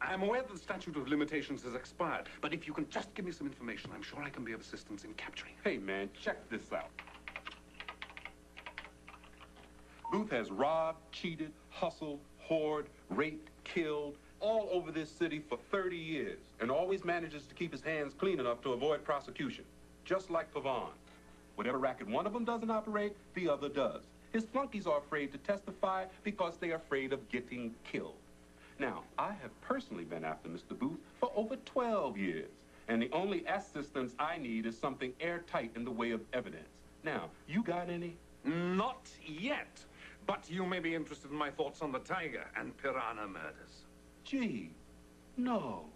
I'm aware that the statute of limitations has expired, but if you can just give me some information, I'm sure I can be of assistance in capturing him. Hey, man, check this out. Booth has robbed, cheated, hustled, whored, raped, killed, all over this city for 30 years, and always manages to keep his hands clean enough to avoid prosecution, just like Pavon. Whatever racket one of them doesn't operate, the other does. His flunkies are afraid to testify because they're afraid of getting killed. Now, I have personally been after Mr. Booth for over 12 years, and the only assistance I need is something airtight in the way of evidence. Now, you got any? Not yet, but you may be interested in my thoughts on the Tiger and Piranha murders. Gee, no.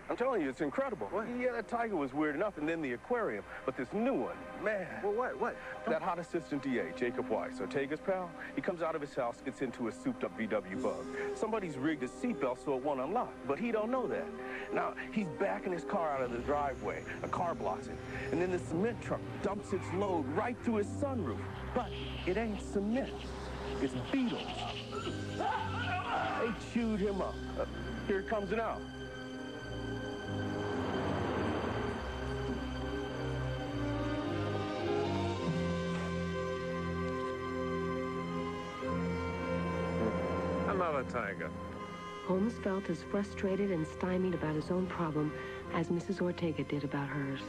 I'm telling you, it's incredible. What? Yeah, that Tiger was weird enough, and then the aquarium. But this new one, man. Well, what? That hot assistant DA, Jacob Weiss, Ortega's pal, he comes out of his house, gets into a souped-up VW Bug. Somebody's rigged his seatbelt so it won't unlock, but he don't know that. Now, he's backing his car out of the driveway. A car blocks it. And then the cement truck dumps its load right through his sunroof. But it ain't cement. It's beetles. They chewed him up. Here it comes now. Another Tiger. Holmes felt as frustrated and stymied about his own problem as Mrs. Ortega did about hers.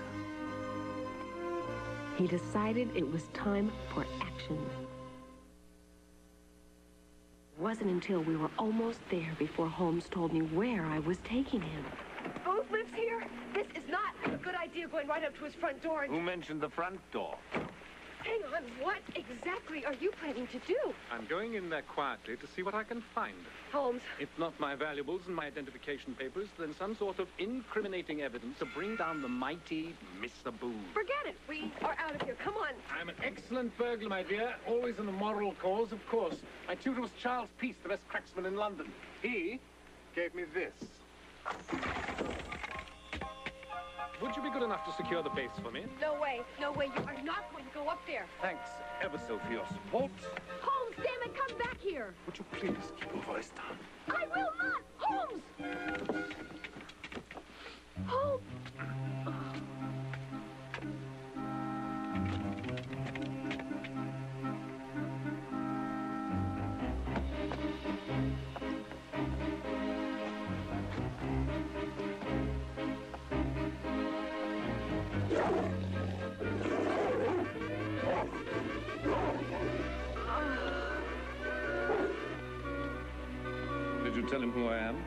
He decided it was time for action. It wasn't until we were almost there before Holmes told me where I was taking him. Booth lives here? This is not a good idea, going right up to his front door and... Who mentioned the front door? Hang on, what exactly are you planning to do? I'm going in there quietly to see what I can find. Holmes. If not my valuables and my identification papers, then some sort of incriminating evidence to bring down the mighty Mr. Booth. Forget it. We are out of here. Come on. I'm an excellent burglar, my dear. Always in a moral cause, of course. My tutor was Charles Peace, the best cracksman in London. He gave me this. Would you be good enough to secure the base for me? No way. No way. You are not going to go up there. Thanks ever so for your support. Holmes, damn it, come back here. Would you please keep your voice down? I will not. Holmes! Holmes! Did you tell him who I am?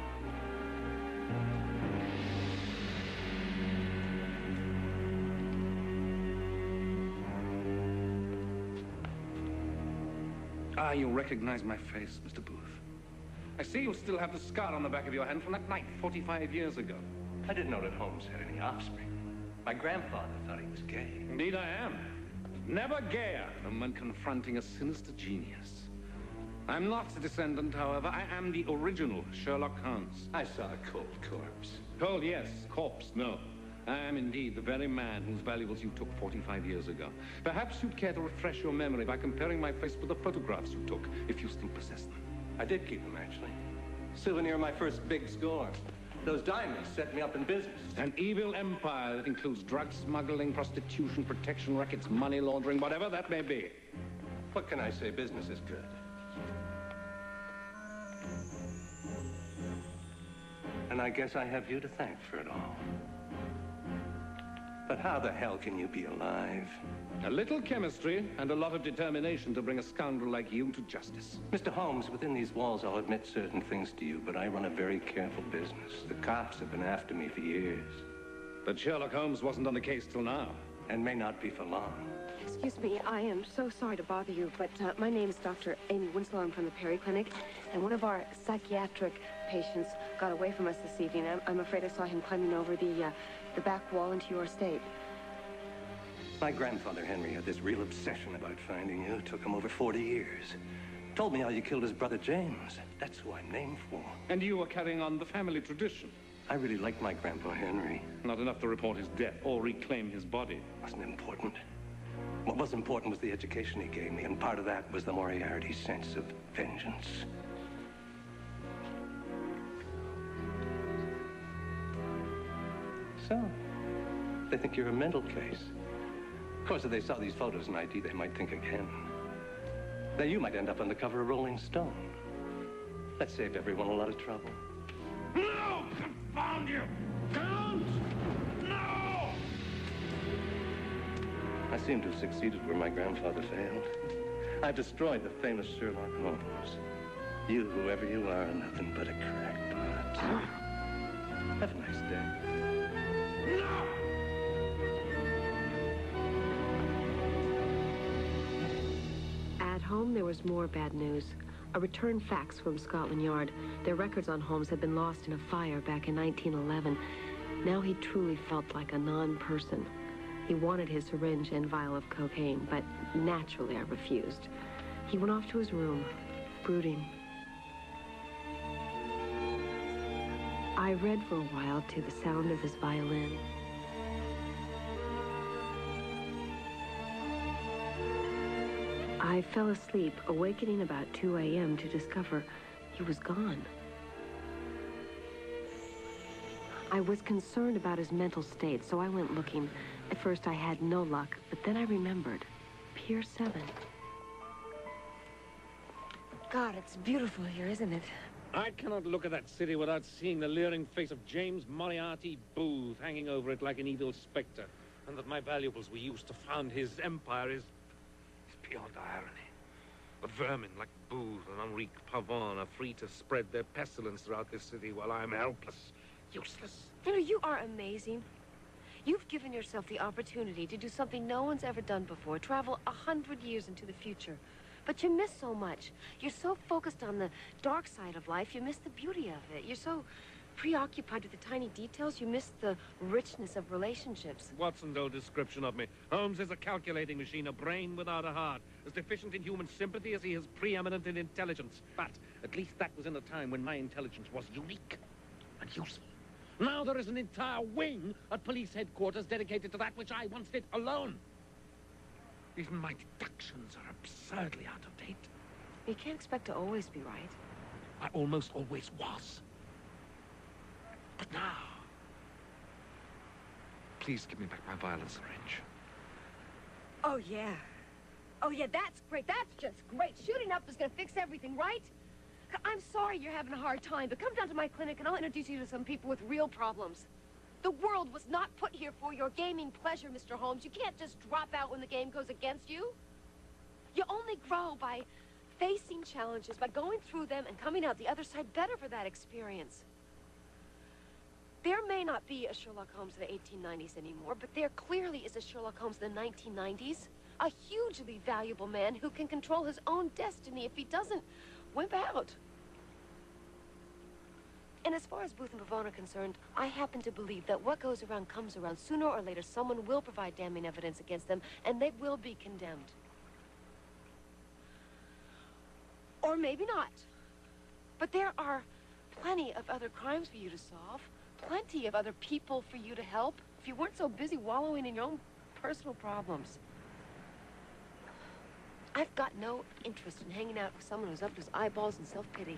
Ah, you recognize my face, Mr. Booth. I see you still have the scar on the back of your hand from that night 45 years ago. I didn't know that Holmes had any offspring. My grandfather thought he was gay. Indeed I am. Never gayer than when confronting a sinister genius. I'm not a descendant, however. I am the original Sherlock Holmes. I saw a cold corpse. Cold, yes. Corpse, no. I am indeed the very man whose valuables you took 45 years ago. Perhaps you'd care to refresh your memory by comparing my face with the photographs you took, if you still possess them. I did keep them, actually. Souvenir of my first big score. Those diamonds set me up in business. An evil empire that includes drug smuggling, prostitution, protection rackets, money laundering, whatever that may be. What can I say? Business is good. And I guess I have you to thank for it all. But how the hell can you be alive? A little chemistry and a lot of determination to bring a scoundrel like you to justice. Mr. Holmes, within these walls, I'll admit certain things to you, but I run a very careful business. The cops have been after me for years. But Sherlock Holmes wasn't on the case till now. And may not be for long. Excuse me, I am so sorry to bother you, but my name is Dr. Amy Winslow. I'm from the Perry Clinic, and one of our psychiatric patients got away from us this evening. I'm afraid I saw him climbing over the back wall into your estate. My grandfather, Henry, had this real obsession about finding you. It took him over 40 years. Told me how you killed his brother, James. That's who I'm named for. And you were carrying on the family tradition. I really liked my grandpa, Henry. Not enough to report his death or reclaim his body. Wasn't important. What was important was the education he gave me, and part of that was the Moriarty sense of vengeance. So, they think you're a mental case. Of course, if they saw these photos in ID, they might think again. Then you might end up on the cover of Rolling Stone. That saved everyone a lot of trouble. No! Confound you! Don't! No! I seem to have succeeded where my grandfather failed. I've destroyed the famous Sherlock Holmes. You, whoever you are nothing but a crackpot. Have a nice day. No! At home, there was more bad news. A return fax from Scotland Yard. Their records on Holmes had been lost in a fire back in 1911. Now he truly felt like a non-person. He wanted his syringe and vial of cocaine, but naturally I refused. He went off to his room, brooding. I read for a while to the sound of his violin. I fell asleep, awakening about 2 a.m. to discover he was gone. I was concerned about his mental state, so I went looking. At first, I had no luck, but then I remembered. Pier 7. God, it's beautiful here, isn't it? I cannot look at that city without seeing the leering face of James Moriarty Booth hanging over it like an evil specter. And that my valuables were used to found his empire is beyond irony. The vermin like Booth and Henri Pavon are free to spread their pestilence throughout this city while I'm helpless, useless. You know, you are amazing. You've given yourself the opportunity to do something no one's ever done before, travel 100 years into the future. But you miss so much. You're so focused on the dark side of life, you miss the beauty of it. You're so preoccupied with the tiny details, you miss the richness of relationships. Watson's old description of me. Holmes is a calculating machine, a brain without a heart, as deficient in human sympathy as he is preeminent in intelligence. But at least that was in a time when my intelligence was unique and useful. Now there is an entire wing at police headquarters dedicated to that which I once did alone. Even my deductions are absurdly out of date. You can't expect to always be right. I almost always was. But now... Please give me back my vial and syringe. Oh, yeah. Oh, yeah, that's great. That's just great. Shooting up is going to fix everything, right? I'm sorry you're having a hard time, but come down to my clinic and I'll introduce you to some people with real problems. The world was not put here for your gaming pleasure, Mr. Holmes. You can't just drop out when the game goes against you. You only grow by facing challenges, by going through them and coming out the other side better for that experience. There may not be a Sherlock Holmes in the 1890s anymore, but there clearly is a Sherlock Holmes in the 1990s. A hugely valuable man who can control his own destiny if he doesn't wimp out. And as far as Booth and Pavone are concerned, I happen to believe that what goes around comes around. Sooner or later, someone will provide damning evidence against them, and they will be condemned. Or maybe not. But there are plenty of other crimes for you to solve. Plenty of other people for you to help if you weren't so busy wallowing in your own personal problems. I've got no interest in hanging out with someone who's up to his eyeballs in self-pity.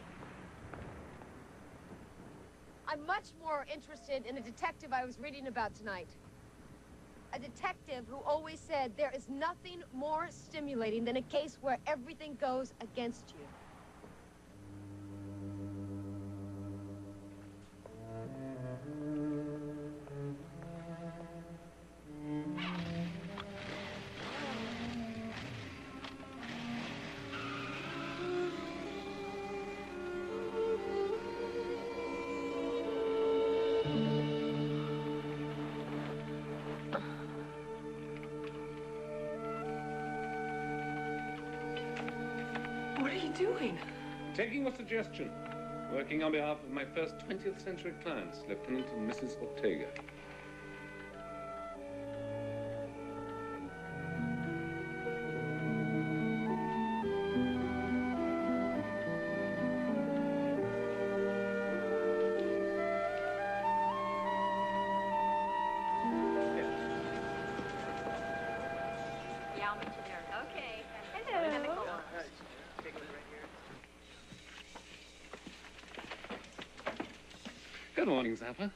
I'm much more interested in a detective I was reading about tonight. A detective who always said there is nothing more stimulating than a case where everything goes against you. What are you doing? Taking a suggestion. Working on behalf of my first 20th century clients, Lieutenant and Mrs. Ortega. Yeah, I'll meet you there. Okay. Hello. Good morning, Zappa.